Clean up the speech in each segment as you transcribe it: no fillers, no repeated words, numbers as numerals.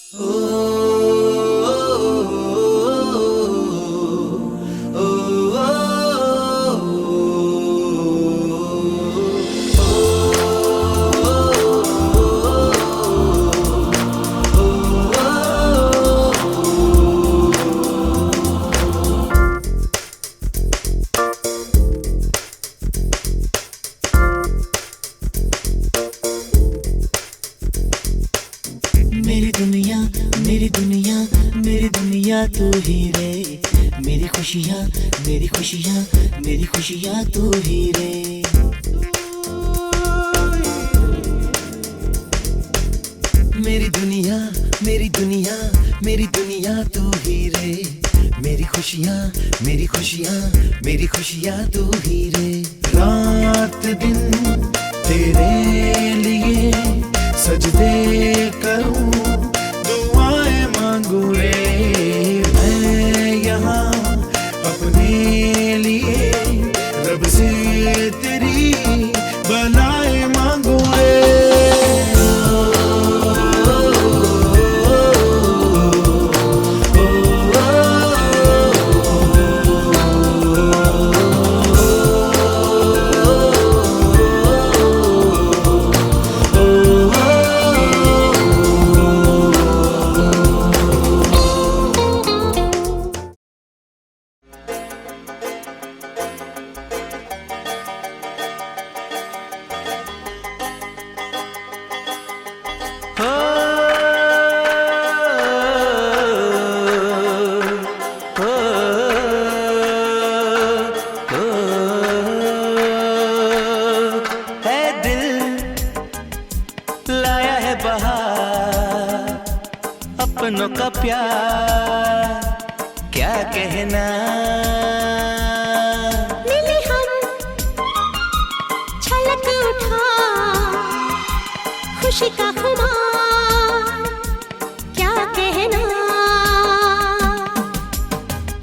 मेरी दुनिया मेरी दुनिया मेरी दुनिया तू ही रे। मेरी खुशियाँ मेरी खुशियाँ मेरी खुशियाँ तू ही रे। मेरी दुनिया मेरी दुनिया मेरी दुनिया तू ही रे। मेरी खुशियाँ मेरी खुशियाँ मेरी खुशियाँ तू ही रे। रात दिन तेरे लिए सजदे करूं दुआएं मांगू रे। मैं यहाँ अपने लिए रब से तेरी बनाए मांगू रे। लाया है बहार अपनों का प्यार क्या कहना। मिले हम छलक उठा खुशी का खुमार क्या कहना।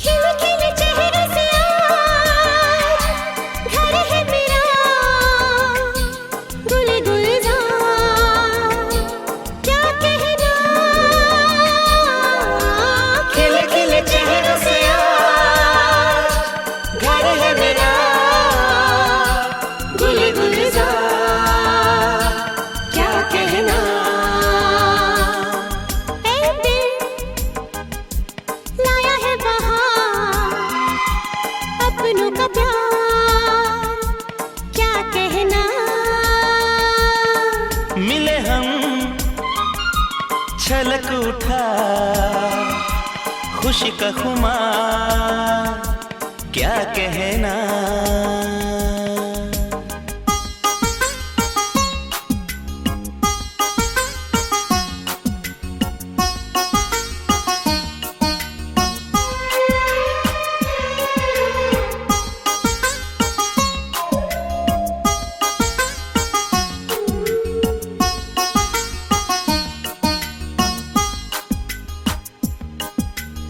खिले खिले चेहरे से आज घर है मेरा गुल गुलजार क्या कहना। खिले खिले चेहरे से आज घर है मेरा गुल गुलजार क्या कहना। ऐ दिल लाया है बहार अपनों का प्यार क्या कहना। मिले हम छलक उठा खुशी का खुमार क्या कहना।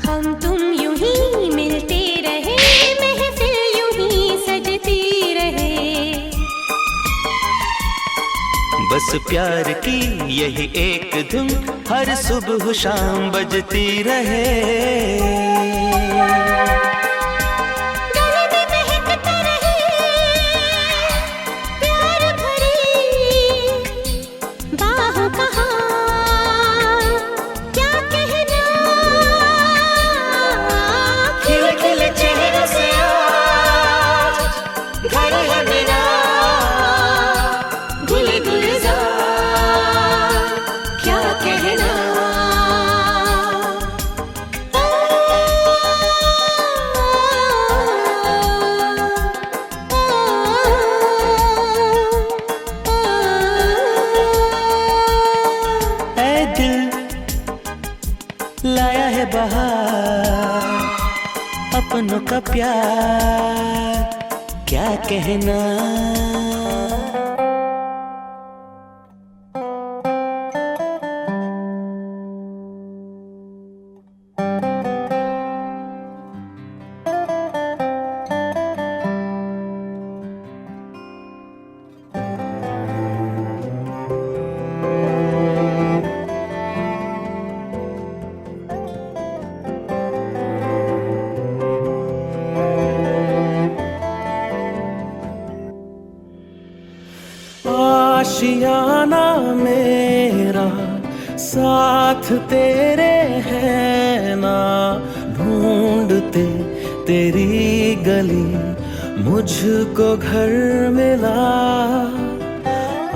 हम तुम यूं ही मिलते रहे महफिल यूं ही सजती रहे। बस प्यार की यही एक धुन हर सुबह शाम बजती रहे। गले में महकता रहे प्यार भरी बाहों का हार क्या कहना। खिले खिले चेहरे से आज घर है मेरा गुल गुलजार क्या कहना। ऐ दिल लाया है बहार अपनों का प्यार क्या कहना। साथ तेरे हैं ना ढूंढते तेरी गली, मुझको घर मिला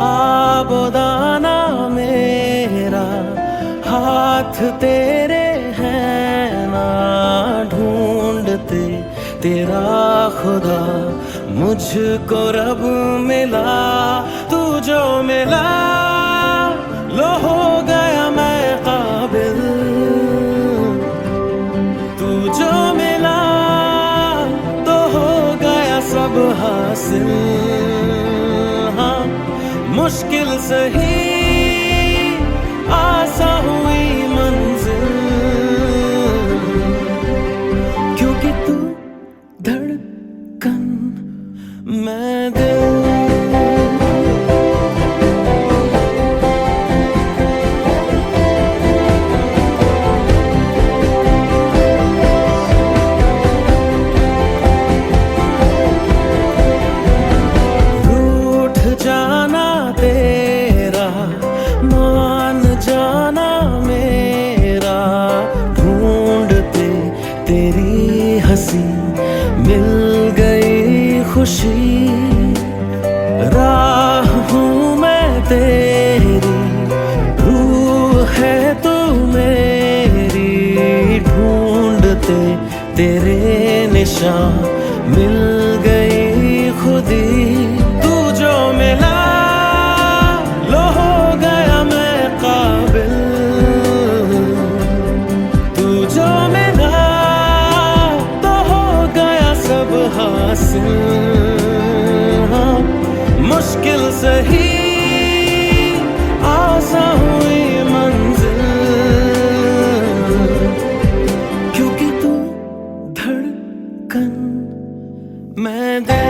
आबोदाना मेरा, हाथ तेरे हैं ना ढूंढते तेरा खुदा, मुझको रब मिला। तू जो मिला लो हो गया मैं काबिल, तू जो मिला तो हो गया सब हासिल। हाँ मुश्किल सही आसा हुई मंजिल, क्योंकि तू धड़कन मैं दिल। तेरी हंसी मिल गई खुशी, राह हूँ मैं तेरी, रूह है तू मेरी, ढूंढते तेरे निशान मिल गई खुदी। तू जो मिला लो हो गया मैं काबिल, तू जो मिला सब हासिल। हाँ मुश्किल सही आसा हुई मंजिल, क्योंकि तू धड़कन मैं दिल।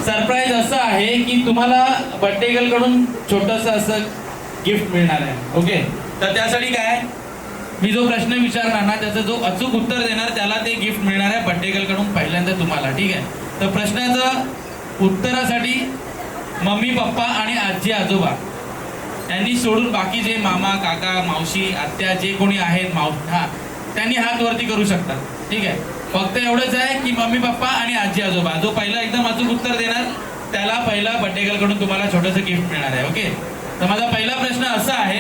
सरप्राईज असं आहे की तुम्हाला बर्थडे गर्ल कडून छोटंसं असं गिफ्ट मिळणार आहे. ओके, तर त्यासाठी काय, मी जो प्रश्न विचारणार ना त्याचं जो अचूक उत्तर देणार त्याला ते गिफ्ट मिळणार आहे बर्थडे गर्ल कडून पहिल्यांदा तुम्हाला. ठीक आहे, तर प्रश्नाचं उत्तरासाठी मम्मी पप्पा आणि आजी आजोबा यांनी सोडून बाकी जे मामा काका मावशी आत्या जे कोणी आहेत त्यांनी हात वरती करू शकतात. ठीक आहे, फक्त एवढंच आहे की मम्मी पप्पा आणि आजी आजोबा जो पहिला एकदम अचूक उत्तर देणार त्याला पहिला बर्थडे गर्ल कडून तुम्हाला छोटंसं गिफ्ट मिळणार आहे. ओके, तर माझा पहिला प्रश्न असा आहे,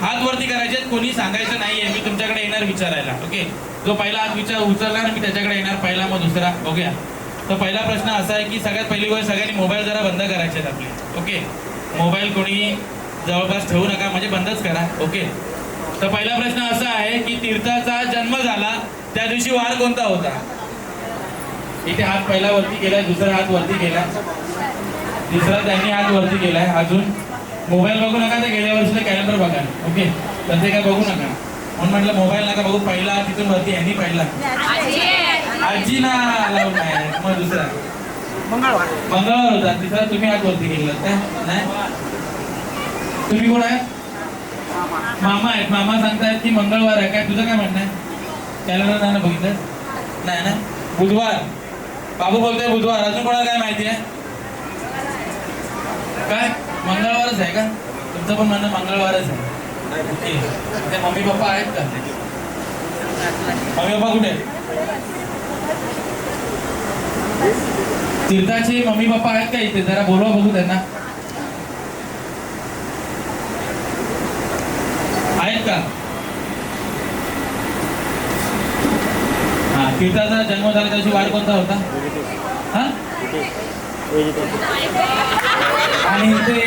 हात वरती करायचे, कोणी सांगायचं नाहीये, मी तुमच्याकडे येणार विचारायला. ओके, जो पहिला हात उचलणार मी त्याच्याकडे येणार पहिला, मग दुसरा. ओके, तर पहिला प्रश्न असा आहे की सगळ्यात पहिली गोष्ट सगळ्यांनी मोबाईल जरा बंद करायचे आहेत आपले. ओके, मोबाईल कोणी जवळपास ठेवू नका, म्हणजे बंदच करा. ओके, तर पहिला प्रश्न असा आहे की तीर्थाचा जन्म झाला त्या दिवशी वार कोणता होता? इथे हात पहिला वरती केलाय, दुसरा हात वरती केलाय, तिसरा त्यांनी हात वरती केलाय. अजून मोबाईल बघू नका, ते गेल्या वर्षीचं कॅलेंडर बघा. ओके, तर ते काय बघू नका, म्हणून म्हटलं मोबाईल नका बघू. पहिला तिथून वरती यांनी पहिला, आजी ना लावून नाही, मग दुसरा मंगळवार होता, तिसरा तुम्ही हात वरती केला काय? नाही, तुम्ही कोण आहे? मामा आहेत. मामा सांगतायत की मंगळवार आहे. काय तुझं काय म्हणणं आहे? कॅलेंडर नाही ना बघितलं? नाही ना, बुधवार. बाबू बोलतोय बुधवार. अजून कोणाला काय माहिती आहे? काय मंगळवारच आहे का? तुमचं पण म्हणणं मंगळवारच आहे. ओके, ते मम्मी पप्पा आहेत का? मम्मी पप्पा कुठे? तीर्थाचे मम्मी पप्पा आहेत का इथे? जरा बोलवा बघू त्यांना. आहेत का? हा, तीर्थाचा जन्म झाला त्याची वार कोणता होता? हा, आणि ते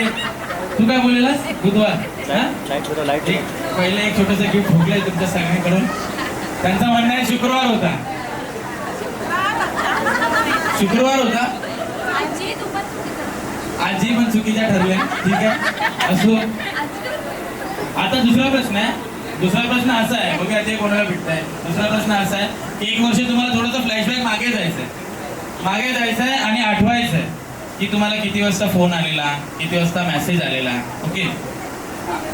तू काय बोललेलास? बुधवार. पहिले एक छोटंसं गिफ्ट भोगलंय तुमच्या सगळ्यांकडून. त्यांचं म्हणणं आहे शुक्रवार होता. शुक्रवार होता. आजी पण चुकीच्या ठरल्या. ठीक आहे, असो. आता दुसरा प्रश्न आहे. दुसरा प्रश्न असा आहे, बघूया ते कोणाला भेटताय. दुसरा प्रश्न असा आहे की 1 वर्ष तुम्हाला थोडंसं फ्लॅशबॅक मागे जायचंय आणि आठवायचंय की तुम्हाला किती वाजता फोन आलेला, किती वाजता मेसेज आलेला. ओके,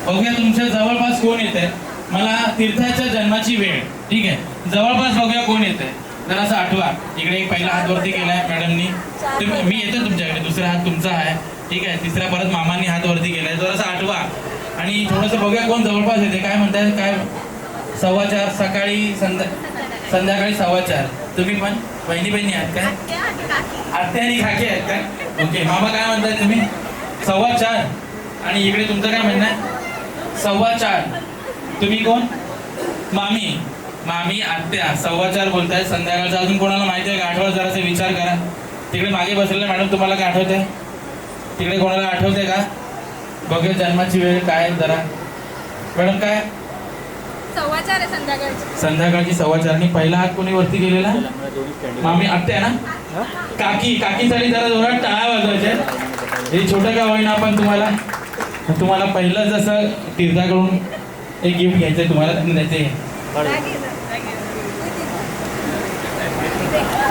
बघूया तुमच्या जवळपास कोण येतंय. मला तीर्थाच्या जन्माची वेळ, ठीक आहे, जवळपास बघूया कोण येतंय. जरा असं आठवा. इकडे एक पहिला हात वरती केलाय मॅडमनी. मी येतो तुमच्याकडे. दुसरा हात तुमचा आहे, ठीक आहे. तिसरा परत मामांनी हात वरती केलाय. जरासं आठवा आणि थोडंसं बघूया कोण जवळपास येते. काय म्हणताय? काय 4:15 सकाळी, संध्याकाळी 4:15. तुम्ही पण बहिणी आहात काय? आत्या आणि काकी आहेत काय? ओके, मामा काय म्हणताय तुम्ही? 4:15. आणि इकडे तुमचं काय म्हणणं आहे? 4:15. तुम्ही कोण? मामी आत्या 4:15 बोलताय संध्याकाळचं. अजून कोणाला माहिती आहे का? आठवा. जरासा विचार करा. तिकडे मागे बसलेलं मॅडम, तुम्हाला काय आठवतंय? तिकडे कोणाला आठवतंय का? बघूया जन्माची वेळ काय जरा. मॅडम काय? 4:15 संध्याकाळची 4:15. आणि पहिला हात कोणी वरती गेलेला? मामी, आत्या ना? काकीसाठी जरा जोरात टाळ्या वाजवायच्या. हे छोटं का होईना पण तुम्हाला पहिलं जसं तीर्थाकडून एक गिफ्ट घ्यायचंय तुम्हाला, त्यांनी द्यायचे.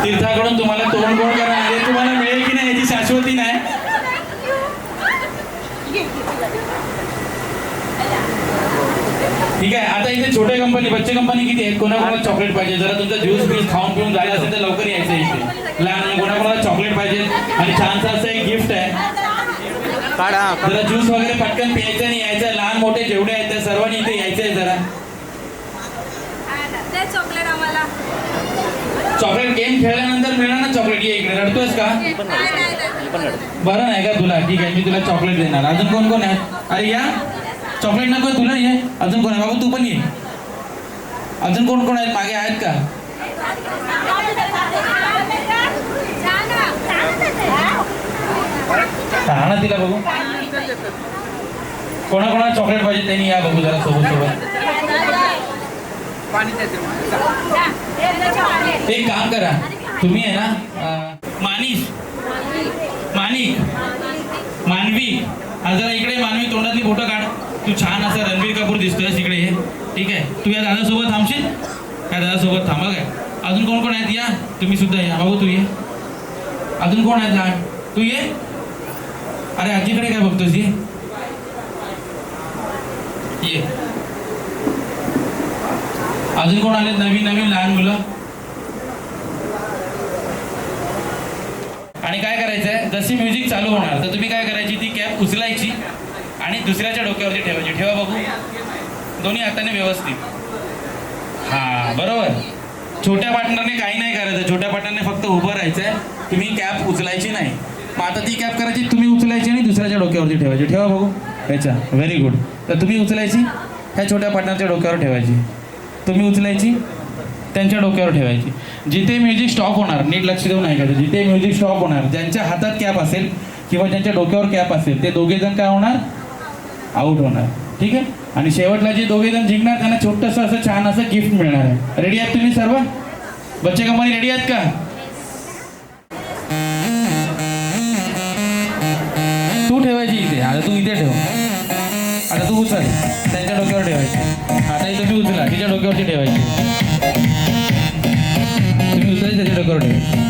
तीर्थाकडून तुम्हाला तोरण कोण करणार आहे? तुम्हाला मिळेल की नाही याची शाश्वती नाही. ठीक आहे, आता इथे छोटे कंपनी, बच्चे कंपनी किती आहेत? कोणाकोणाला चॉकलेट पाहिजे? जरा तुमचा ज्यूस पीस खाऊन पिऊन झालं असेल तर लवकर यायचं इथे. लहान कोणाकोणाला चॉकलेट पाहिजे आणि छानसं असं एक गिफ्ट आहे. जरा ज्यूस वगैरे पटकन प्यायचं आणि यायचं. लहान मोठे जेवढे आहेत त्या सर्वांनी इथे यायचं आहे. जरा चॉकलेट गेम खेळल्यानंतर मिळणार ना चॉकलेट. ये इकडे. रडतोयस का? बरं नाही का तुला? ठीक आहे, मी तुला चॉकलेट देणार. अजून कोण कोण आहे? अरे या, चॉकलेट नको तुला? ये. अजून कोण आहे? बाबू तू पण ये. अजून कोण कोण आहेत? मागे आहेत का? ना तिला बघू. कोणाकोणाला चॉकलेट पाहिजे त्यांनी या बघू जरा सोबत. एक काम करा, तुम्ही आहे ना मानवी, जरा इकडे. मानवी, तोंडातली फोटो काढ. तू छान असं रणबीर कपूर दिसतोय. इकडे ये. ठीक आहे, तू या दादासोबत थांबशील? काय दादासोबत थांबा काय? अजून कोण कोण आहेत? या तुम्ही सुद्धा या. बाबू तू ये. अजून कोण आहेत लहान? तू ये. अरे आजीकडे काय बघतोस? ये. अजून कोण आले? नवीन लहान मुलं. आणि काय करायचंय, जशी म्युझिक चालू होणार तर तुम्ही काय करायची, ती कॅप उचलायची आणि दुसऱ्याच्या डोक्यावरती ठेवायची. ठेवा बघू दोन्ही हाताने व्यवस्थित. हा, बरोबर. छोट्या पार्टनरने काही नाही करायचं. छोट्या पार्टनरने फक्त उभं राहायचंय. तुम्ही कॅप उचलायची नाही. मग आता ती कॅप करायची, तुम्ही उचलायची आणि दुसऱ्याच्या डोक्यावरती ठेवायची. ठेवा बघू. याच्या. Very good. तर तुम्ही उचलायची, ह्या छोट्या पार्टनरच्या डोक्यावर ठेवायची. तुम्ही उचलायची, त्यांच्या डोक्यावर ठेवायची. जिथे म्युझिक स्टॉप होणार, नीट लक्ष देऊन ऐकायचं, जिथे म्युझिक स्टॉप होणार, ज्यांच्या हातात कॅप असेल किंवा ज्यांच्या डोक्यावर कॅप असेल ते दोघेजण काय होणार? आउट होणार. ठीक आहे. आणि शेवटला जे दोघेजण जिंकणार त्यांना छोटंसं असं छान असं गिफ्ट मिळणार आहे. रेडी आहात तुम्ही सर्व? बच्चे कंपनी रेडी आहात का? तू ठेवायची इथे. आता तू इथे ठेव. आता तू उचल, त्यांच्या डोक्यावर ठेवायची. आता इथे तुम्ही उचला, तिच्या डोक्यावरती ठेवायची. तुम्ही उचलायची, त्याच्या डोक्यावर ठेवायची.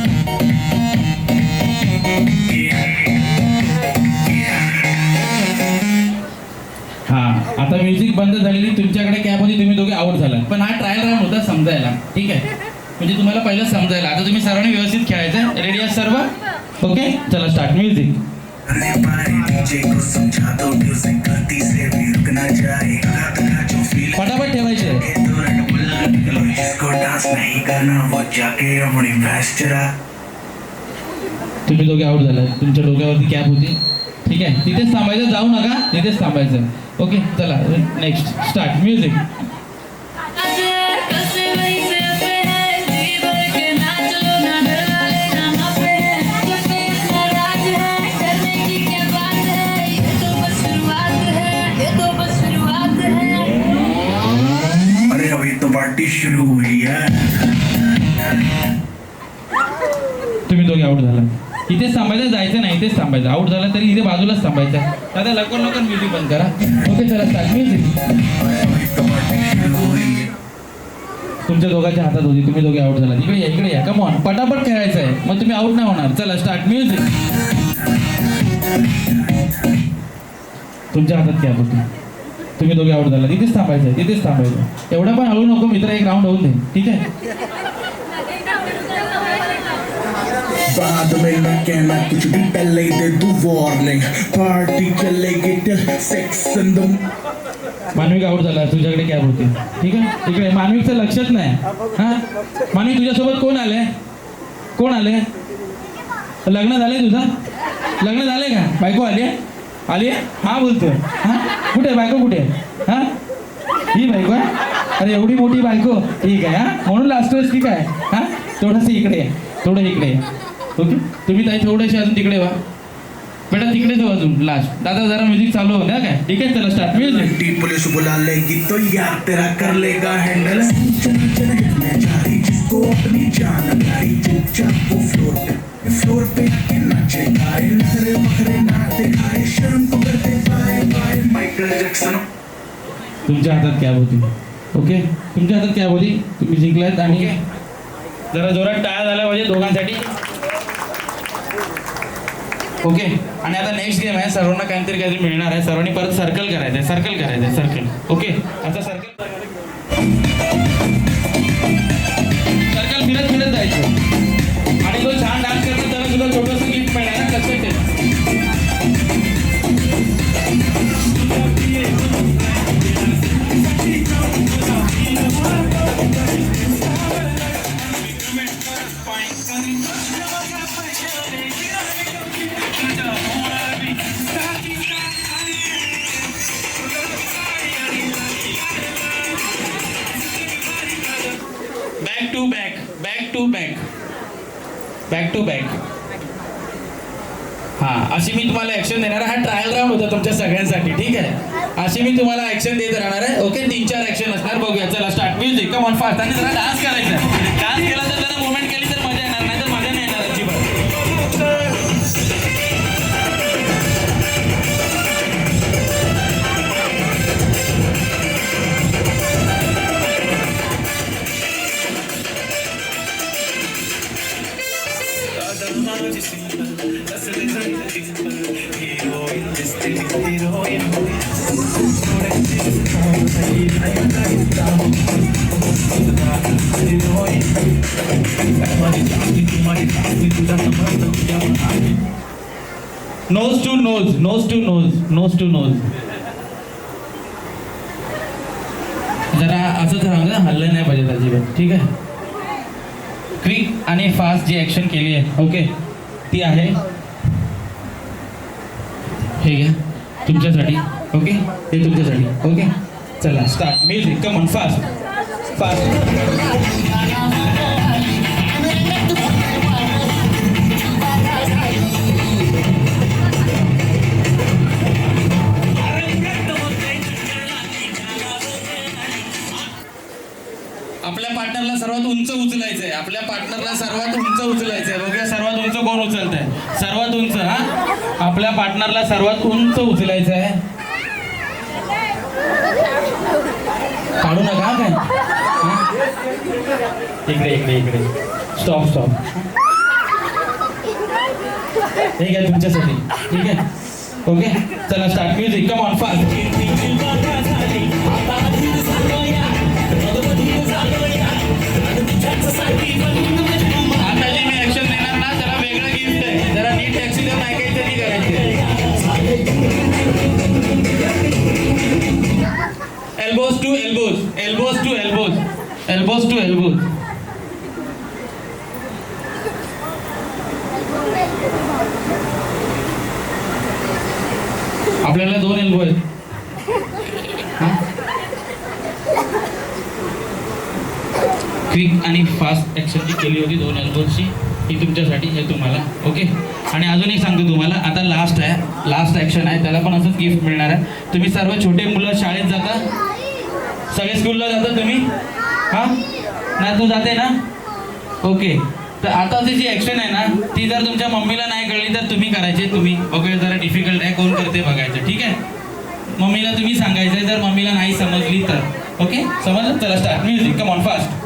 हां, आता म्युझिक बंद झालेली, तुमच्याकडे कॅप होती, तुम्ही दोघे आउट झाला. पण हा ट्रायल रन होता समजायला. ठीक आहे, म्हणजे तुम्हाला पहिलं समजायला. आता तुम्ही सर्वांनी व्यवस्थित खेळायचं. रेडी आहात सर्व? ओके, चला स्टार्ट. म्युझिक. फटाफट ठेवायचे. जिसको डांस नहीं करना वो जाके अपनी भैंस चरा. तुम्ही दोघे आउट झाला. तुमच्या डोक्यावरती कॅप होती. ठीक आहे, तिथेच थांबायचं, जाऊ नका, तिथेच थांबायचं. ओके, चला नेक्स्ट स्टार्ट म्युझिक. अरे अभी तो पार्टी शुरू हुई है. तुम्ही दोघे आउट झाला. इथेच थांबायचं, जायचं नाही, इथेच थांबायचं. आउट झाला तरी इथे बाजूलाच थांबायचं. आता लवकर लवकर म्युझिक बंद करा. ओके, चला स्टार्ट म्युझिक. अभी तो पार्टी शुरू हुई है. तुमच्या दोघांच्या हातात होती. तुम्ही दोघे आउट झाला. इकडे या कम ऑन, पटापट खेळायचं आहे, मग तुम्ही आउट नाही होणार. चला स्टार्ट म्युझिक. तुमच्या हातात कॅप होती. तुम्ही दोघे आउट झाला. तिथेच थांबायचं, तिथेच थांबायचं. एवढं पण हळू नको मित्र, एक राऊंड होऊन दे. ठीक आहे. बाद में न कहना कुछ भी, पहले ही दे दूं वार्निंग. पार्टी चलेगी till 6 in the मानविक आउट झाला. तुझ्याकडे कॅप होती. ठीक आहे, इकडे मानविकचं लक्षच नाही. हां, मानविक तुझ्यासोबत कोण आले? कोण आले? लग्न झालंय तुझं? लग्न झालंय का? बायको आली आहे? आली आहे? हां बोलतोय. हां, कुठे आहे बायको? कुठे आहे? हां, ही बायको आहे? अरे एवढी मोठी बायको. ठीक आहे. हां, म्हणून लास्टच. ठीक आहे. हां, थोडंसं इकडे आहे, थोडं इकडे आहे. ओके, तुम्ही ताई थोडेसे अजून तिकडे व्हा. बेटा तिकडेच हो अजून लास्ट. दादा जरा म्युझिक चालू हो द्या. काय? ठीक आहे, चला स्टार्ट म्युझिक. टी पुलिस बुला लेगी तो यार तेरा कर लेगा हैंडल. चल चल हिटने जा रही जिसको अपनी जान प्यारी. चुपचाप वो फ्लोर पे आके नाचेगा. नखरे बखरे ना दिखाए, शर्म को करते बाय बाय. Michael Jackson. तुमच्या हातात कॅब होती. ओके, तुमच्या हातात कॅब होती. तुम्ही जिंकलात. आणि जरा जोरात टाळ्या झाल्या पाहिजे दोघांसाठी. ओके, आणि आता नेक्स्ट गेम आहे. सर्वांना काहीतरी मिळणार आहे. सर्वांनी परत सर्कल करायचं आहे. सर्कल करायचं आहे. सर्कल. ओके, आता सर्कल फिरत फिरत जायचं. आणि जो छान डान्स करतो त्याला सुद्धा छोटंसं गिफ्ट मिळणार आहे. लक्षात ठेवा. Back to back. हां, अशी मी तुम्हाला ॲक्शन देणार आहे. हा ट्रायल राऊंड होता तुमच्या सगळ्यांसाठी. ठीक आहे, अशी मी तुम्हाला ॲक्शन देत राहणार आहे. ओके, 3-4 ॲक्शन असणार. बघूया. चला start music. Come on fast. आणि जरा डान्स करायचा. डान्स केला तर जरा मुवमेंट केली तर मजा येणार, नाही तर मजा नाही येणार अजिबात. Nose to nose, nose to nose, nose to nose. जरा असंच राहून द्या, हल्लं नाही पाहिजे अजिबात. ठीक आहे. क्विक आणि फास्ट जी ॲक्शन केली आहे, ओके, ती आहे हे घ्या तुमच्यासाठी. ओके, हे तुमच्यासाठी. ओके, चला start music. Come on fast fast. आपल्या पार्टनरला सर्वात उंच उचलायचं आहे. आपल्या पार्टनरला सर्वात उंच उचलायचं आहे. बघूया सर्वात उंच कोण उचलत आहे. सर्वात उंच. हा, आपल्या पार्टनरला सर्वात उंच उचलायचं आहे. काढू नका काय. इकडे इकडे इकडे. Stop stop. हे घ्या तुमच्यासाठी. ठीक आहे. ओके, चला start music. Come on fast. आता जी मी ऍक्शन देणार ना त्याला वेगळं गिफ्ट आहे. जरा नीट ऍक्शन नाही काहीतरी करायचं. Elbows to elbows, elbows to elbows, elbows आपल्याला 2 एल्बो आहेत. क्विक आणि फास्ट ॲक्शन जी केली होती 2 एल्बोची, ही तुमच्यासाठी, हे तुम्हाला. ओके. आणि अजून एक सांगतो तुम्हाला, आता लास्ट आहे, लास्ट ॲक्शन आहे, त्याला पण असंच गिफ्ट मिळणार आहे. तुम्ही सर्व छोटे मुलं शाळेत जाता, सगळे स्कूलला जाता तुम्ही? हां ना, तू जाते ना? ओके. तर आता जी ॲक्शन आहे ना, ती जर तुमच्या मम्मीला नाही कळली तर तुम्ही करायची. तुम्ही बघूया, जरा डिफिकल्ट आहे, कोण करते बघायचं. ठीक आहे. मम्मीला तुम्ही सांगायचं, जर मम्मीला नाही समजली तर. ओके, समजलं? चला start. Music, come on, fast.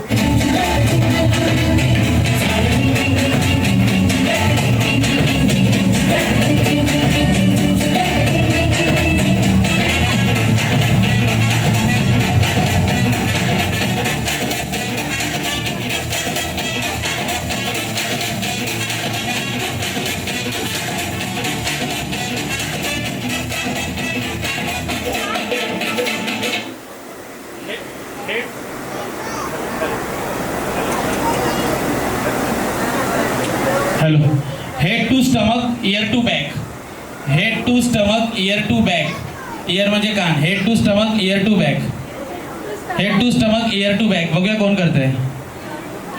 Hello. Head to stomach, ear to back. Head to stomach, ear to back. Ear म्हणजे कान. Head to stomach, ear to back. Head to stomach, ear to back. बघूया कोण करतंय.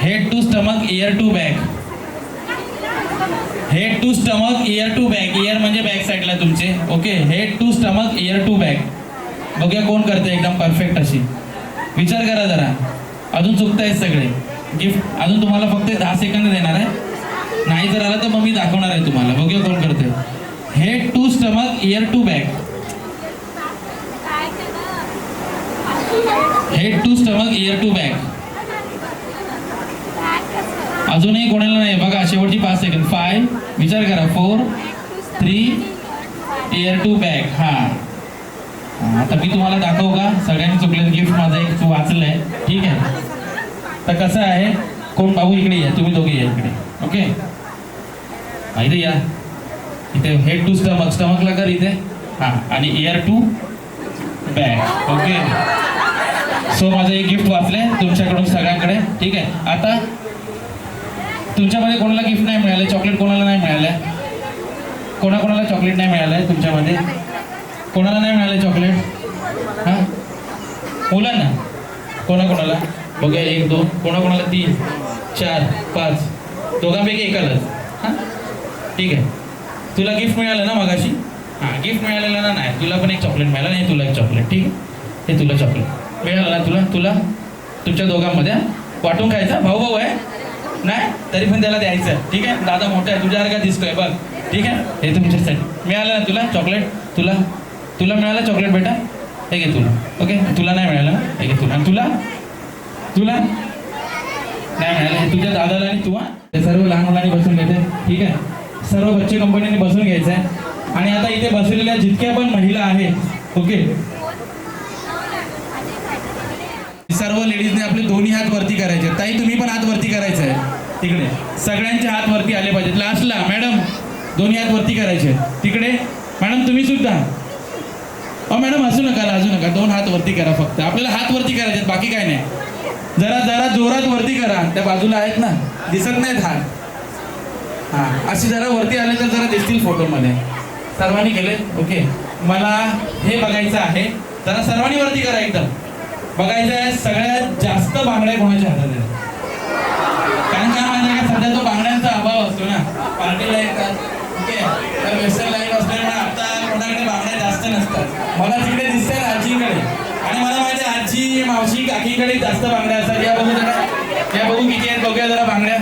Head to stomach, ear to back. Head to stomach, ear to back. Ear म्हणजे back साईडला तुमचे. Okay. Head to stomach, ear to back. बघूया कोण करतंय एकदम परफेक्ट अशी. विचार करा जरा. अजून चुकतायत सगळे. गिफ्ट अजून तुम्हाला फक्त 10 सेकंद देणार आहे. नाही जर आलं तर मग मी दाखवणार आहे तुम्हाला. बघूया कोण करते. Head to stomach, ear to back. Head to stomach, ear to back. अजूनही कोणाला नाही. बघा शेवटची 5 सेकंद. 5, विचार करा. 4, 3, इयर टू बॅक. हां, आता मी तुम्हाला दाखवू का? सगळ्यांनी चुकलेलं गिफ्ट माझं एक वाचलंय. ठीक आहे. तर कसं आहे, कोण बाबू इकडे या, तुम्ही दोघे या इकडे. ओके. इथे या. इथे हेड टू स्टमक, स्टमकला कर इथे. हां, आणि ear to back. Okay. So माझं एक गिफ्ट वाचलंय तुमच्याकडून सगळ्यांकडे. ठीक आहे. आता तुमच्यामध्ये कोणाला गिफ्ट नाही मिळालं? चॉकलेट कोणाला नाही मिळालं? कोणाकोणाला चॉकलेट नाही मिळालं आहे तुमच्यामध्ये? कोणाला नाही मिळालं चॉकलेट? हां, मुलांना. कोणाकोणाला? बघूया. 1, 2. कोणाकोणाला? 3, 4, 5. दोघांपैकी एकालाच. हां, ठीक आहे. तुला गिफ्ट मिळालं ना मगाशी? हां, गिफ्ट मिळालेलं ना? नाही. तुला पण एक चॉकलेट मिळालं. नाही, तुला एक चॉकलेट. ठीक आहे. हे तुला चॉकलेट मिळालं ना? तुला तुमच्या दोघांमध्ये वाटून खायचं. भाऊ भाऊ आहे नाही, तरी पण त्याला द्यायचं. ठीक आहे. दादा मोठा आहे, तुझ्यासारखा दिसतोय बघ. ठीक आहे. हे तुमच्यासाठी मिळालं ना तुला चॉकलेट? तुला मिळालं चॉकलेट बेटा? हे घे तुला. ओके. तुला नाही मिळालं ना? हे घे तुला. तुला नाही मिळालं. हे तुझ्या दादाला आणि तू. ते सर्व लहान मुलांनी बसून घेते. ठीक आहे. सर्व बच्चे कंपनीने बसून घ्यायचं आहे. आणि आता इथे बसलेल्या जितक्या पण महिला आहेत, ओके, सर्व लेडीजने आपले दोन्ही हात वरती करायचे. ताई तुम्ही पण हात वरती करायचं आहे तिकडे. सगळ्यांचे हात वरती आले पाहिजेत. लास्टला मॅडम दोन्ही हात वरती करायचे. तिकडे मॅडम तुम्ही सुद्धा. मॅडम हसू नका. 2 हात वरती करा फक्त. आपल्याला हात वरती करायचे, बाकी काय नाही. जरा जोरात वरती करा. त्या बाजूला आहेत ना, दिसत नाहीत हात. हां, अशी जरा वरती आले तर जरा दिसतील फोटोमध्ये. सर्वांनी केले? ओके. मला हे बघायचं आहे. जरा सर्वांनी वरती करा एकदम. बघायचं आहे सगळ्यात जास्त बांगड्या कोणाच्या हातात आहेत. कारण काय माहिती का, सध्या तो बांगड्यांचा अभाव असतो ना. पार्टीला येतात. ओके. तर वेस्टर्न लाईफ असल्यामुळे आता कोणाकडे बांगड्या जास्त नसतात. मला तिकडे दिसतात आजीकडे. आणि मला माहिती आहे आजी, मावशी, काकीकडे जास्त बांगड्या असतात. या बघू जरा. या बघू किती आहेत. बघूया जरा बांगड्या.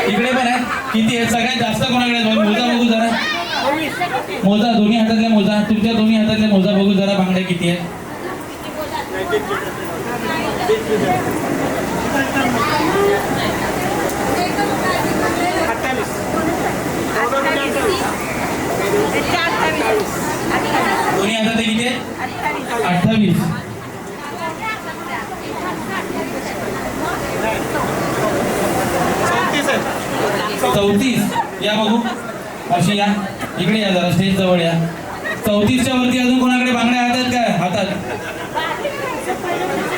इकडे पण आहेत. किती आहेत? सगळ्यात जास्त कोणाकडे? मोजा बघू जरा. मोजा. दोन्ही हातातले मोजा. तुमच्या दोन्ही हातातले मोजा बघू जरा. बांगड्या किती आहेत? 28. या बघू. अशी या. इकडे या जरा. स्टेज जवळ या. 34च्या वरती अजून कोणाकडे बांगड्या आहेत का? हातात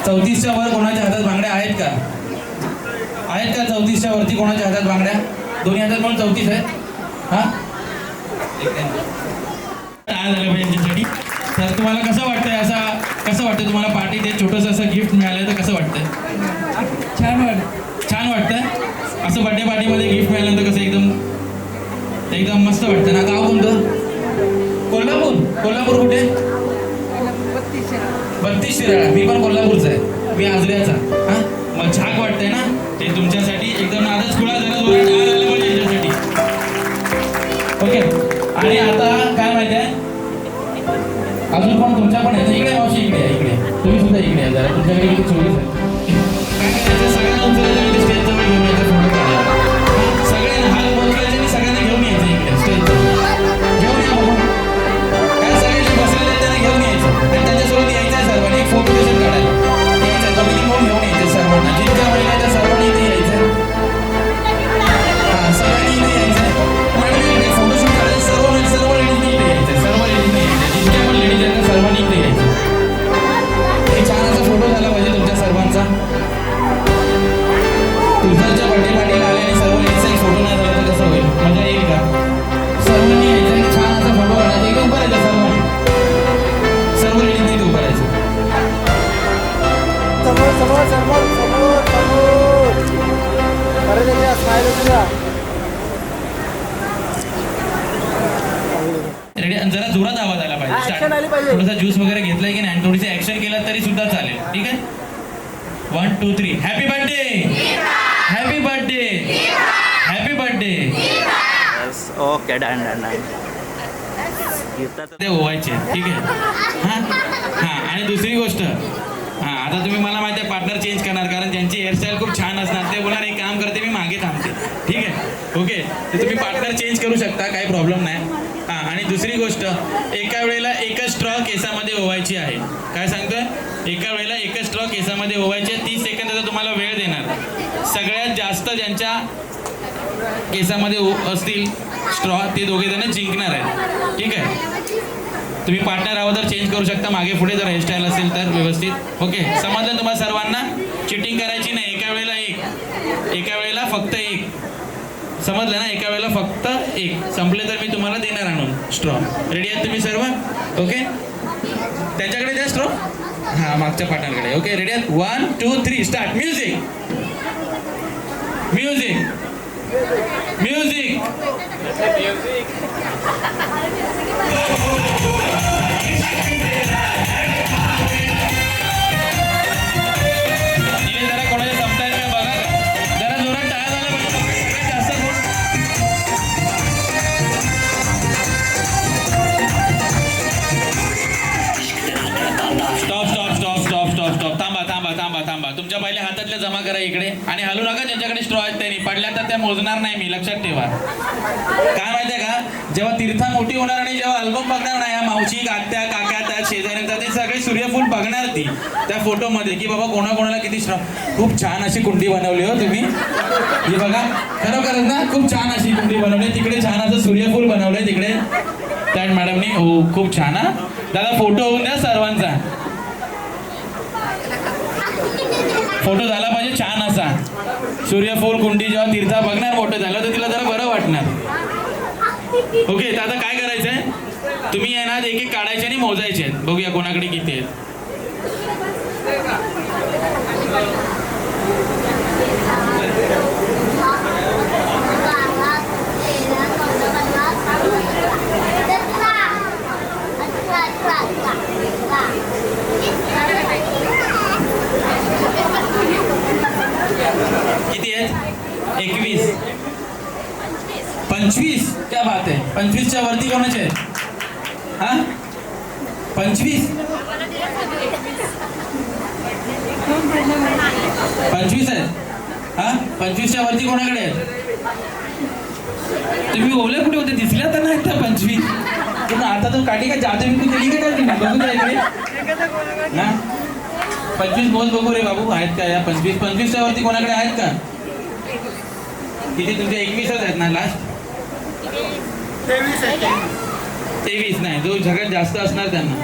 34च्या वर कोणाच्या हातात बांगड्या आहेत का? 34च्या वरती कोणाच्या हातात बांगड्या? दोन्ही हातात पण 34 आहेत. हा, काय झालं पाहिजे यांच्यासाठी. तर तुम्हाला कसं वाटतंय, कसं वाटतं तुम्हाला पार्टी ते छोटंसं असं गिफ्ट मिळालं तर कसं वाटतंय? छान वाटतंय. असं बर्थडे पार्टीमध्ये गिफ्ट मिळाल्यानंतर कसं एकदम मस्त वाटतं ना. गाव कोणतं? कोल्हापूर कुठे? 32 शिराळा. मी पण कोल्हापूरचा आहे, मी आजऱ्याचा. हां मग छान वाटतंय ना ते तुमच्यासाठी. एकदम नादच खुळा जरा जोरात आवाज आला पाहिजे यांच्यासाठी. ओके. आणि आता काय माहिती आहे, अजून पण तुमच्या पण आहे इकडे. मावशी इकडे आहे, इकडे तुम्ही सुद्धा इकडे आहे. जरा तुमच्याकडे किती चोवीस आहे. काय करायचं, सगळ्यांना उचलायचं स्टेज जवळ घेऊन यायचं फोटो काढायला. सगळ्यांना हात बोलवायचे आणि सगळ्यांना घेऊन यायचं इकडे स्टेज घेऊन या बाबा. काय सगळे बसलेले आहेत त्यांना घेऊन यायचं आणि त्यांच्यासोबत यायचं आहे सर्वांनी एक फोटो सेशन काढायला यायचं. दोघी म्हणून घेऊन यायचं सर्वांना. जितक्या महिला त्या सर्वांनी इथे यायचं. हां सगळ्यांनी इथे यायचं. फोटोशूट काढायचं. सर्व लेडीजनी इथे यायचं. सर्व लेडीजनी यायचं. जितक्या पण लेडीज आहेत त्या सर्वांनी इथे यायचं. एक छान असा फोटो झाला पाहिजे तुमच्या सर्वांचा. तुझ्याच्या बर्थडे पार्टीला आले आणि सर्व लेडीजचा एक फोटो नाही झाला तर कसं होईल, मजा येईल का? सर्वांनी यायचं, एक छान असा फोटो काढायचा. एकदम उभं राहायचं सर्वांनी. सर्व लेडीजनी इथे उभं राहायचं. रेडी. आणि जरा जोरात आवाज आला पाहिजे. थोडासा ज्यूस वगैरे घेतलाय की नाही, थोडीशी ऍक्शन केला तरी सुद्धा चालेल. ठीक आहे. 1 2 3. Happy birthday, happy birthday, happy birthday. Okay done. ते ओवायचे. ठीक आहे. हां आणि दुसरी गोष्ट, आता तुम्ही मला माहिती आहे पार्टनर चेंज करणार, कारण ज्यांची हेअरस्टाईल खूप छान असणार ते बोलणार एक काम करते मी मागे थांबते. ठीक आहे. ओके. तर तुम्ही पार्टनर चेंज करू शकता, काही प्रॉब्लेम नाही. आणि दुसरी गोष्ट, एका वेळेला एकच स्ट्रॉ केसामध्ये ओवायची आहे. काय सांगतोय? एका वेळेला एकच स्ट्रॉ केसामध्ये ओवायचे. 30 सेकंदाचा तुम्हाला वेळ देणार. सगळ्यात जास्त ज्यांच्या केसामध्ये असतील स्ट्रॉ ते दोघे जण जिंकणार आहेत. ठीक आहे. तुम्ही पार्टनर अगोदर चेंज करू शकता मागे पुढे जर हेअरस्टाईल असेल तर व्यवस्थित. ओके. समजलं तुम्हाला सर्वांना? चिटिंग करायची नाही. एका वेळेला एका वेळेला फक्त एक. समजलं ना? एका वेळेला फक्त एक. संपले तर मी तुम्हाला देणार आणून स्ट्रॉ. रेडी आहेत तुम्ही सर्व? ओके. त्यांच्याकडे द्या स्ट्रॉ. हां मागच्या पार्टनरकडे. ओके. रेडी आहेत? 1 2 3 स्टार्ट. Music music music. जरा कोणाच्या संपतायत का बघा. जरा जोरात टाळ्या झाला पाहिजे. जास्त स्टॉप. थांबा. तुमच्या पहिले हातातल्या जमा करा इकडे आणि हलू नका. ज्यांच्याकडे स्ट्रॉ आहेत त्यांनी पडल्या तर त्या मोजणार नाही मी, लक्षात ठेवा. काय माहितीये का, जेव्हा तीर्था मोठी होणार आणि जेव्हा अल्बम बघणार ना, या मावशी आत्या काक्या त्या शेजाऱ्यांचा ते सगळे सूर्यफूल बघणार ती त्या फोटोमध्ये की बाबा कोणाकोणाला किती स्ट्रॉ. खूप छान अशी कुंडी बनवली हो तुम्ही. हे बघा खरोखरच ना, खूप छान अशी कुंडी बनवली. तिकडे छान असं सूर्यफूल बनवलंय तिकडे त्या मॅडमनी. हो खूप छान. हा दादा फोटो होऊन द्या सर्वांचा. फोटो झाला पाहिजे छान असा. सूर्यफूल कुंडी जेव्हा तीर्था बघणार मोठं झालं तर तिला जरा बरं वाटणार. ओके. तर आता काय करायचंय, तुम्ही येणार एक एक काढायचे आणि मोजायचे आहेत. बघूया कोणाकडे किती आहेत. किती आहेत? 21 25. क्या बात आहे. 25च्या वरती कोणाचे आहेत? हा 25 आहेत. हा 25च्या वरती कोणाकडे आहेत? तुम्ही ओले कुठे होते, दिसल्या तर नाही त्या 25. आता तर काठी का जादू विकू केली का काय? बघू द्या इकडे ना. 25 बोल बघू रे बाबू, आहेत का या 25च्या वरती कोणाकडे आहेत का? किती तुमच्या 21च आहेत ना लास्ट? 23 नाही, जो सगळ्यात जास्त असणार त्यांना.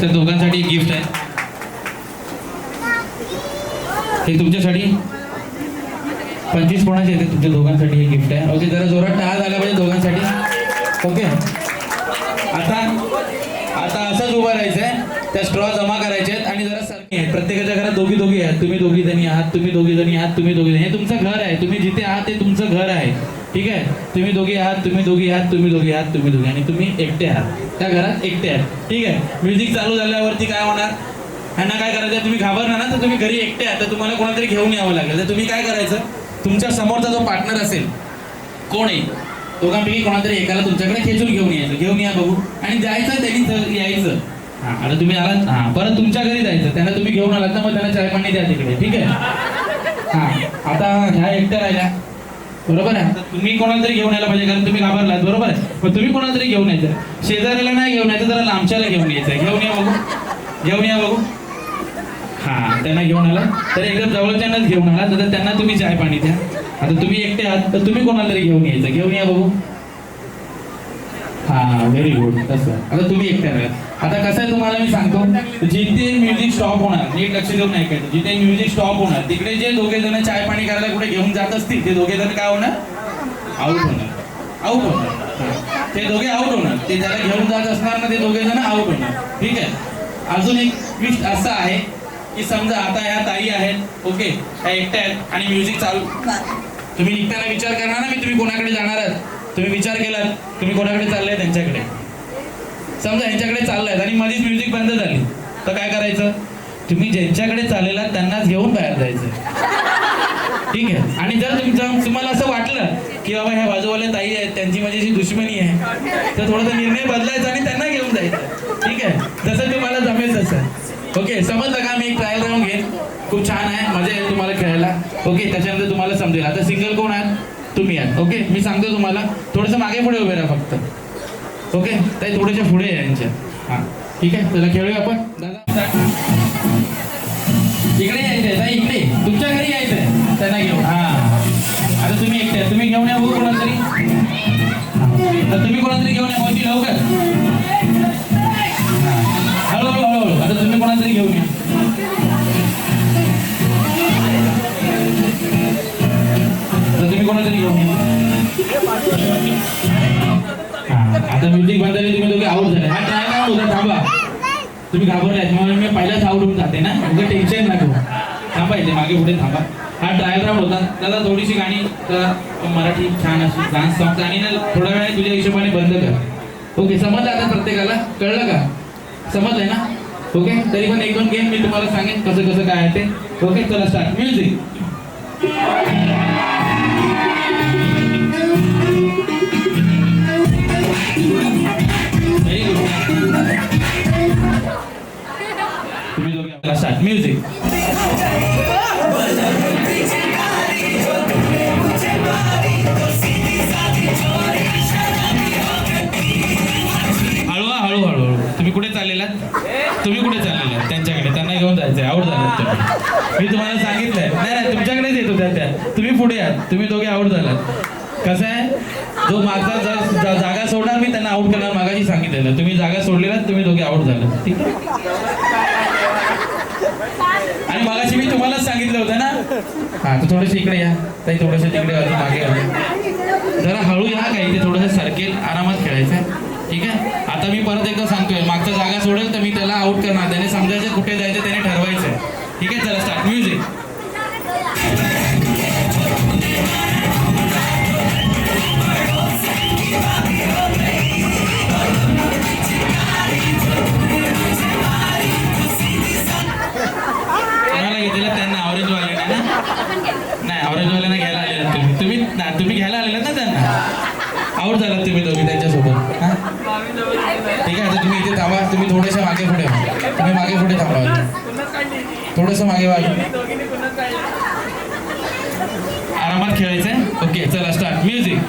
तर दोघांसाठी एक गिफ्ट आहे. हे तुमच्यासाठी 25 कोणाचे येते तुमच्या दोघांसाठी हे गिफ्ट आहे. ओके, जरा जोरात टाळ्या झाल्या पाहिजे दोघांसाठी. ओके, आता असंच उभं राहायचं आहे. त्या स्ट्रॉ जमा करायचे आहेत आणि जरा सारखे आहेत. प्रत्येकाच्या घरात दोघी दोघी आहात, तुम्ही दोघी जणी आहात, तुम्ही दोघी जणी आहात, तुम्ही दोघी जणी. हे तुमचं घर आहे, तुम्ही जिथे आहात ते तुमचं घर आहे. ठीक आहे, तुम्ही दोघी आहात, तुम्ही दोघी आहात, तुम्ही दोघी आहात, तुम्ही दोघी, आणि तुम्ही एकटे आहात, त्या घरात एकटे आहात. ठीक आहे, म्युझिक चालू झाल्यावरती काय होणार, ह्यांना काय करायचं, तुम्ही घाबरणार ना, तर तुम्ही घरी एकटे आहात तर तुम्हाला कोणातरी घेऊन यावं लागेल. तर तुम्ही काय करायचं, तुमच्या समोरचा जो पार्टनर असेल कोण आहे, दोघांपैकी कोणातरी एकाला तुमच्याकडे खेचून घेऊन यायचं, घेऊन या बघू, आणि जायचं त्यांनी यायचं. हां, आता तुम्ही आलात, हां, परत तुमच्या घरी जायचं, त्यांना तुम्ही घेऊन आलात ना, मग त्यांना चाय पाणी द्या तिकडे. ठीक आहे, हां. आता ह्या एकट्या राहिल्या, बरोबर आहे. आता तुम्ही कोणाला तरी घेऊन यायला पाहिजे, कारण तुम्ही घाबरलात, बरोबर आहे. पण तुम्ही कोणाला तरी घेऊन यायचं, शेजाऱ्याला नाही घेऊन यायचं, जरा लांबच्याला घेऊन यायचं. घेऊन या बघू, घेऊन या बघू. हां, त्यांना घेऊन आला तर एकदम जवळच्यांनाच घेऊन आला, तर त्यांना तुम्ही चाय पाणी द्या. आता तुम्ही एकटे आहात तर तुम्ही कोणाला तरी घेऊन यायचं, घेऊन या बघू. हां, व्हेरी गुड. तसं आता तुम्ही एकटे आहात. आता कसं आहे तुम्हाला मी सांगतो, जिथे म्युझिक स्टॉप होणार, नीट लक्ष देऊन ऐकायचं, जिथे म्युझिक स्टॉप होणार तिकडे जे दोघे जण चाय पाणी करायला कुठे घेऊन जात असतील ते दोघे जण काय होणार, आऊट होणार. आऊट होणार. हां, ते दोघे आऊट होणार. ते ज्याला घेऊन जात असणार ना ते दोघे जण आऊट होणार. ठीक आहे, अजून एक ट्विस्ट असं आहे की समजा आता ह्या ताई आहेत, ओके, ह्या एकट्या आहेत आणि म्युझिक चालू, तुम्ही निघताना विचार करणार ना मी तुम्ही कोणाकडे जाणार आहात. तुम्ही विचार केलात तुम्ही कोणाकडे चाललाय, त्यांच्याकडे. समजा यांच्याकडे चाललाय आणि मध्येच म्युझिक बंद झाली तर काय करायचं, तुम्ही ज्यांच्याकडे चाललेलात त्यांनाच घेऊन बाहेर जायचं. ठीक आहे, आणि जर तुम्हाला असं वाटलं की बाबा ह्या बाजूवाल्या ताई आहेत त्यांची माझ्याशी दुश्मनी आहे तर थोडासा निर्णय बदलायचा आणि त्यांना घेऊन जायचं. ठीक आहे, जसं तुम्हाला जमेल तसं. ओके, समजलं का. मी एक ट्रायल राऊंड घेईन, खूप छान आहे, मजा येईल तुम्हाला खेळायला. ओके, त्याच्यानंतर तुम्हाला समजेल. आता सिंगल कोण आहात, तुम्ही आहात. ओके, मी सांगतो तुम्हाला, थोडंसं मागे पुढे उभे राहा फक्त. ओके, ताई थोडेसे पुढे आहे यांच्या. हां, ठीक आहे, चला खेळूया आपण. दादा इकडे यायचं आहे, ताई इकडे तुमच्या घरी यायचं आहे त्यांना घेऊन. हां, आता तुम्ही एकटे आहे, तुम्ही घेऊन या बघू कोणाला तरी. तर तुम्ही कोणाला तरी घेऊन या मोठी लवकर. हळूहळू हळूहळू. आता तुम्ही कोणाला तरी घेऊन या. तुम्ही कोणाला तरी घेऊन या. हां, आता म्युझिक बंद झाली, तुम्ही दोघे आऊट झाले. हा ट्राय काय होता, थांबा, तुम्ही घाबरलात म्हणून मी पहिलाच आऊट होऊन जाते ना, म्हणजे टेन्शन नको. थांबा इथे मागे पुढे थांबा. हा ट्रायल राऊंड होता, त्याला थोडीशी गाणी मराठी छान अशी डान्स सॉंग आणि ना थोड्या वेळाने तुझ्या हिशोबाने बंद कर. ओके, समजलं आता प्रत्येकाला, कळलं का, समजलंय ना. ओके, तरी पण एक दोन गेम मी तुम्हाला सांगेन कसं कसं काय आहे ते. ओके, चला स्टार्ट. म्युझिक. Very good. तुम्ही दोघे स्टार्ट. म्युझिक. हळूहळू. तुम्ही कुठे चाललेलात, तुम्ही कुठे चाललेलात, त्यांच्याकडे, त्यांना घेऊन जायचंय. आऊट झालात तुम्ही, मी तुम्हाला सांगितलंय. नाही तुमच्याकडेच येतो त्या, तुम्ही पुढे आहात, तुम्ही दोघे आऊट झालात. कसं आहे, जो मागचा जागा सोडणार मी त्यांना आऊट करणार, मागाशी सांगितलेलं. तुम्ही जागा सोडलेलात, तुम्ही दोघे आऊट झालात. ठीक आहे, आणि मगाशी मी तुम्हालाच सांगितलं होतं ना. हां, तर थोडेसे इकडे या ताई, थोडंसं तिकडे मागे या, जरा हळू या, काही ते थोडंसं सरकेल, आरामात खेळायचं. ठीक आहे, आता मी परत एकदा सांगतोय, मागचा जागा सोडेल तर मी त्याला आऊट करणार, त्याने समजायचं कुठे जायचं त्याने ठरवायचं. ठीक आहे, चला स्टार्ट. म्युझिक. कोणाला घेतलेलं, त्यांना ऑरेंज वाल्यांना ना, नाही ऑरेंज वाल्यांना घ्यायला आलेला तुम्ही घ्यायला आलेलात ना त्यांना. आऊट झालात तुम्ही दोघे त्यांच्यासोबत. हां, ठीक आहे, आता तुम्ही इथे थांबा, तुम्ही थोडेसे मागे पुढे, तुम्ही मागे पुढे थांबा, थोडंसं मागे वागे, आरामात खेळायचंय. ओके, चला स्टार्ट. म्युझिक.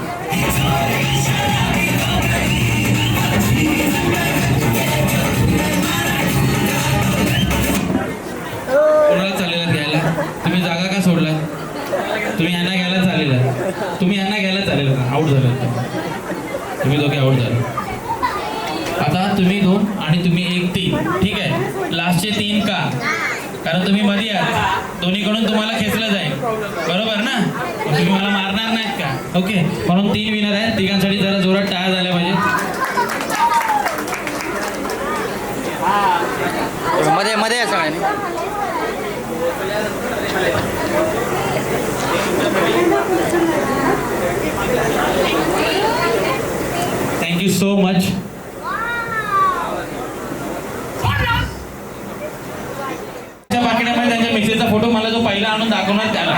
कोणाला चाललेला घ्यायला, तुम्ही जागा का सोडला, तुम्ही यांना घ्यायला चाललेला, तुम्ही यांना घ्यायला चाललेला, आऊट झाला तुम्ही दोघे, आऊट झाले. आता तुम्ही 2 आणि तुम्ही 1 3. ठीक आहे, लास्टचे 3 का, कारण तुम्ही मध्ये आहात, दोन्हीकडून तुम्हाला खेचलं जाईल, बरोबर ना? तुम्ही मला मारणार नाहीत का? ओके, म्हणून 3 विनर आहेत. तिघांसाठी जरा जोरात टाळ्या झाल्या पाहिजे. मध्ये मध्ये आहे सगळ्यांनी. Thank you so much. पाकिटामध्ये त्यांच्या मिसेसचा फोटो मला जो पहिला आणून दाखवणार त्याला,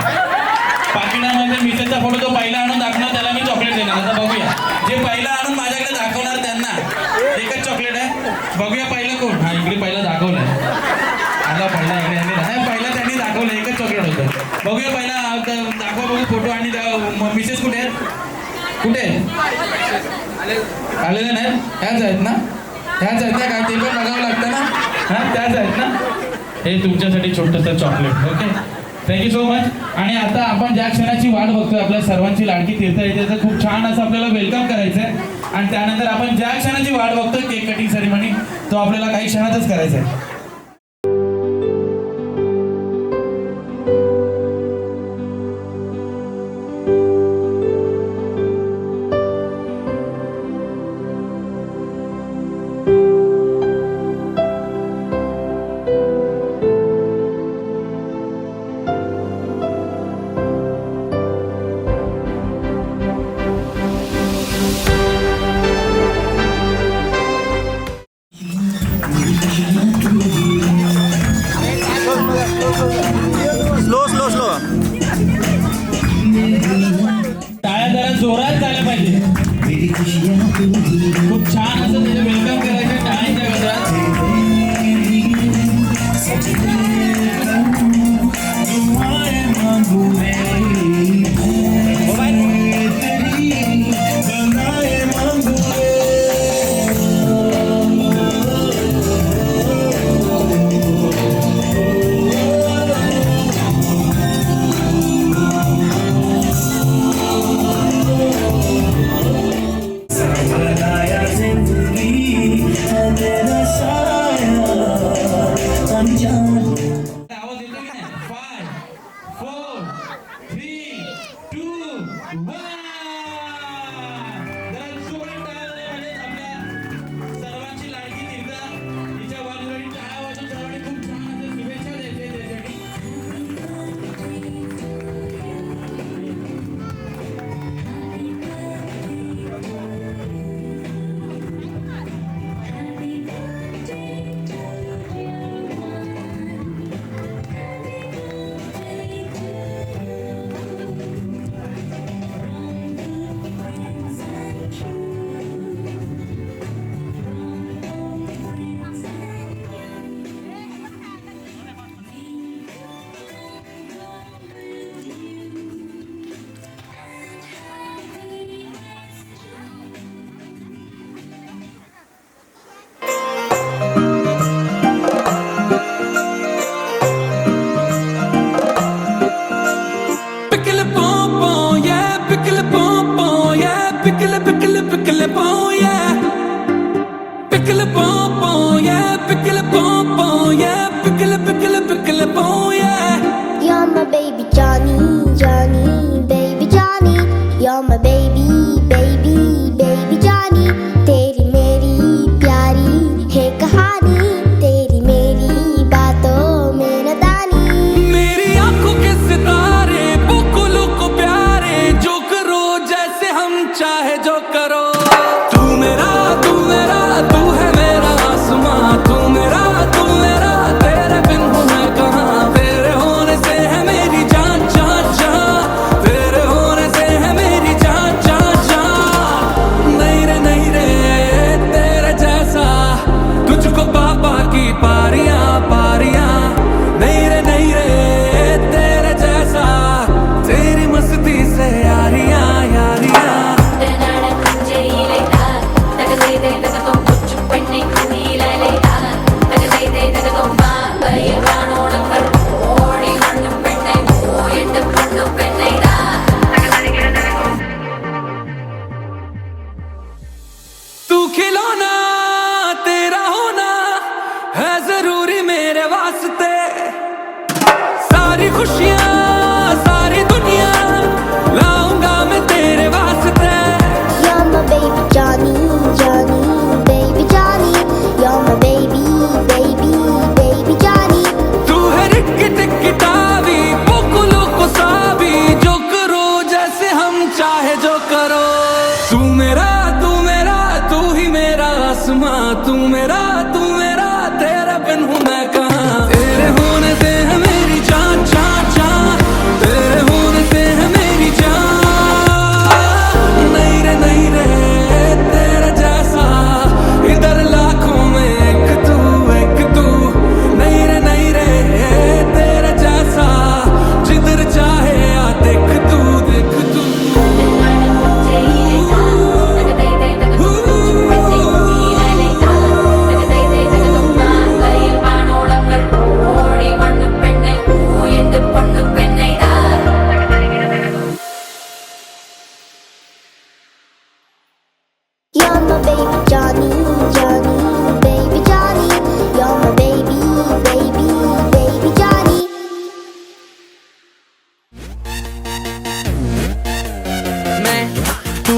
पाकिटामध्ये मिसेसचा फोटो जो पहिला आणून दाखवणार त्याला मी चॉकलेट देणार. आता बघूया, जे पहिला आणून माझ्याकडे दाखवणार त्यांना एकच चॉकलेट आहे. बघूया पहिलं कोण. हा, इकडे पहिला दाखवलाय. आला पहिला इकडे नाही, पहिला त्यांनी दाखवलं, एकच चॉकलेट होतं. बघूया पहिला दाखवा बघू फोटो. आणि मिसेस कुठे आहेत? कुठे आलेले नाहीत? ह्याच आहेत ना? ह्याच आहेत ना? काय ते पण बघावं लागतं ना? हां, त्याच आहेत ना? हे तुमच्यासाठी छोटंसं chocolate. Okay, thank you so much. आणि आता आपण ज्या क्षणाची वाट बघतोय, आपल्या सर्वांची लाडकी तीर्थ येते, तर खूप छान असं आपल्याला वेलकम करायचं आहे. आणि त्यानंतर आपण ज्या क्षणाची वाट बघतोय, केक कटिंग सेरेमनी, तो आपल्याला काही क्षणातच करायचा आहे. Slow slow slow. टाळ्या जरा जोरात झाल्या पाहिजे. खूप छान असं त्याचे वेलकम करायचं टाळ्यांच्या गजरात. आवाज येतो की नाही? 5, 4, 3, 2, 1. जरा जोरात टाळ्या झाल्या पाहिजेत. आपल्या सर्वांची लाडकी तीर्थ तिच्या बाजूला टाळ्या वाजवून सर्वांनी खूप छान असं शुभेच्छा द्यायच्या त्यासाठी. Pickle pom pom, yeah, pickle pom pom, yeah, pickle pom, yeah. Pickle pom pom, yeah, pickle pom pom, yeah, pickle pom, yeah. You're my baby Johnny, Johnny, baby Johnny. You're my baby, baby, baby Johnny. तेरी मेरी प्यारी है कहानी, तेरी मेरी बातों में न दानी. मेरी आंखों के सितारे, बुकुलों को प्यारे, जो करो जैसे हम चाहे जो करो. तू मेरा, तू मेरा, तू है मेरा आसमां. तू मेरा, तेरे बिन हूँ मैं कहाँ. तेरे होने से है मेरी जान जान जान. मेरा तेरे बिन हूँ मैं कहाँ। तेरे होने से है मेरी जान जान जान, तेरे होने से है मेरी जान। नहीं रे तेरे जैसा इधर लाखों में एक तू नहीं रे तेरे जैसा जिधर चाहे आ देख तू You're my baby Johnny, Johnny, baby Johnny. You're my baby, baby, baby Johnny. मैं तू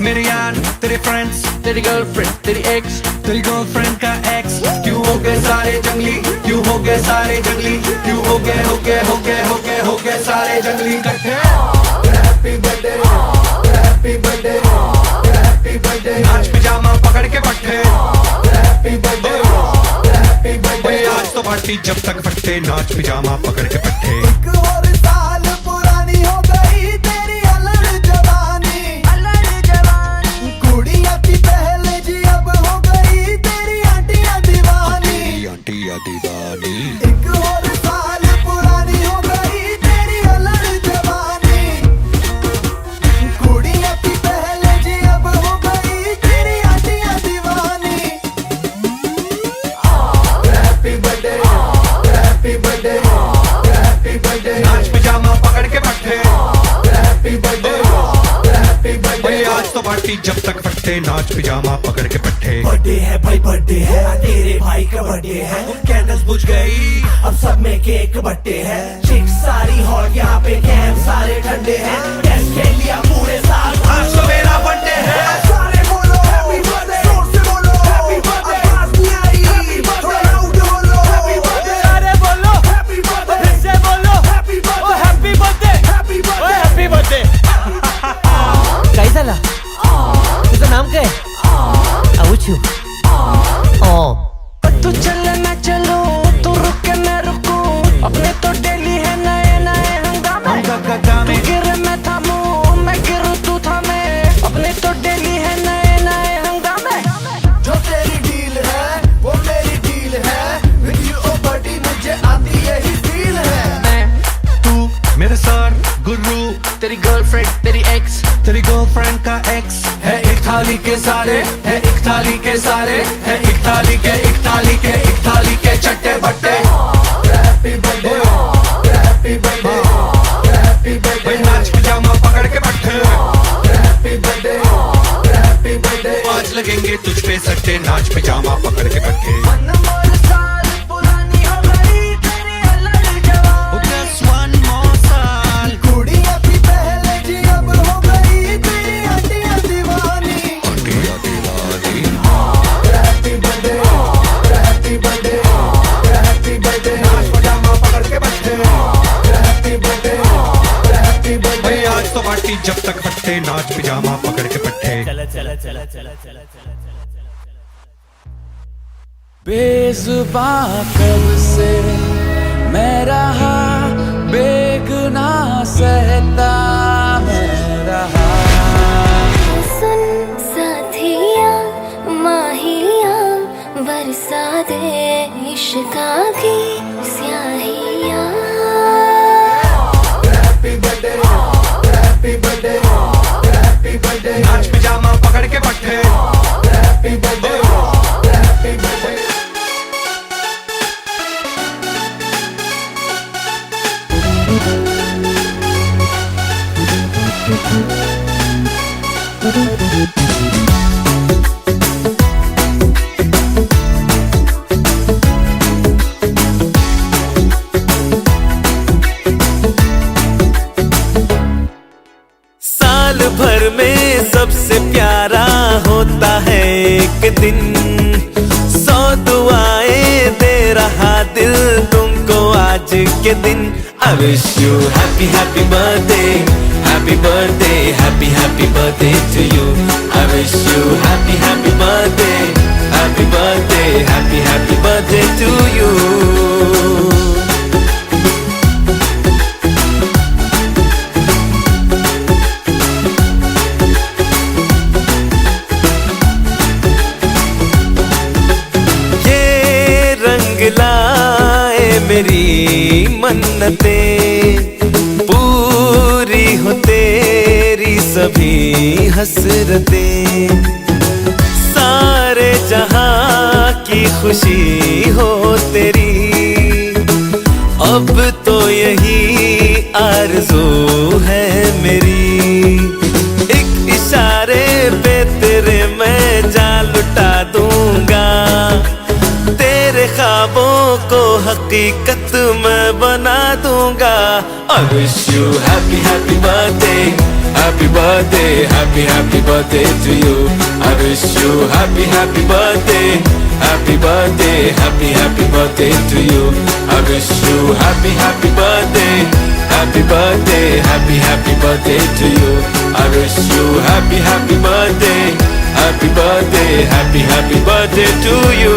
मेरे यार तेरे फ्रेंड्स तेरी गर्लफ्रेंड तेरी एक्स तेरी गर्लफ्रेंड का एक्स क्यों हो गए सारे जंगली, क्यों हो गए सारे जंगली, क्यों हो गए सारे जंगली इकट्ठे। Happy birthday happy birthday happy birthday नाच पिजामा पकड़ के पट्टे। हैप्पी बर्थडे हैप्पी बर्थडे आज तो पार्टी जब तक फटते नाच पिजामा पकड़ के पट्टे। एक और साल पुरानी हो गई तेरी अलग जवानी, कुड़ियां थी पहले जी अब हो गई तेरी आंटियां दीवानी। एक और साल पुरानी हो गई तेरी अलग जवानी, कुड़ियां थी पहले जी अब हो गई तेरी आंटियां दीवानी। Happy birthday happy birthday happy birthday नाच पिजामा पकड़ के पट्टे। हैप्पी बर्थडे हैप्पी बर्थडे आज तो पार्टी जब तक फटते नाच पिजामा पकड़ के पट्टे। बर्थडे है भाई बर्थडे है, तेरे भाई का बर्थडे है। कैंडल्स बुझ गई अब सब में केक बट्टे है। चिक सारी हॉट यहाँ पे कैंप सारे ठंडे हैं। कैश खेल लिया पूरे साल आज तो मेरा बर्थडे है। सारे बोलो हैप्पी बर्थडे, जोर से बोलो हैप्पी बर्थडे। आवाज नहीं आई हैप्पी बर्थडे, लाउड बोलो हैप्पी बर्थडे। अरे बोलो हैप्पी बर्थडे, फिर से बोलो happy birthday, happy birthday happy birthday happy birthday. काय झाला? तुझं नाम काय? आऊचू तू चले मैं चलूं, तू रुके मैं रुकूं, अपने तो डेली है नए हंगामे। तू गिरे मैं थामूं, मैं गिरूं तू थामे, अपने तो डेली है नए हंगामे। जो तेरी डील है वो मेरी डील है, विद यू ओ बडी मुझे आती यही फील है। मैं तू मेरे सर गुरु तेरी गर्लफ्रेंड तेरी एक्स तेरी गर्लफ्रेंड का एक्स है। एक थाली के सारे है, एक थाली के सारे है, एक थाली के चट्टे बट्टे। Happy birthday happy birthday happy birthday नाच पिजामा पकड़ के पट्टे। हैप्पी बर्थडे हैप्पी बर्थडे आज लगेंगे तुझ पे सट्टे नाच पिजामा पकड़ के पट्टे। कुड़ियां थी पहले जी अब हो गई तेरी आंटियां दीवानी। Happy birthday happy birthday happy birthday नाच पिजामा पकड़ के बैठे। हैप्पी बर्थडे आज तो पार्टी जब तक फटते नाच पिजामा पकड़ के पट्टे। बेज़ुबां कब से मैं रहा, बेगुना सहता मैं रहा। सुन साथिया माहिया बरसा दे इश्का की स्याहिया। Happy birthday happy birthday happy birthday नाच पिजामा पकड़ के पट्टे। Happy birthday happy birthday. साल भर में सबसे प्यारा होता है एक दिन, 100 दुआएं दे रहा दिल तुमको आज के दिन। I wish you happy happy birthday, happy birthday, happy happy birthday to you. I wish you happy happy birthday, happy happy birthday, happy birthday to you. ये रंग लाए मेरी मन्नतें, पूरी हो तेरी सभी हसरतें, सारे जहां की खुशी हो तेरी, अब तो यही आरज़ू है मेरी। एक इशारे पे तेरे मैं जान लुटा दूंगा, तेरे ख्वाबों को हकीकत मैं बना दूंगा। I wish you happy birthday, happy birthday, happy birthday to you. I wish you happy birthday, happy birthday, happy birthday to you. I wish you happy birthday, happy birthday, happy birthday to you. I wish you happy birthday, happy birthday, happy birthday to you.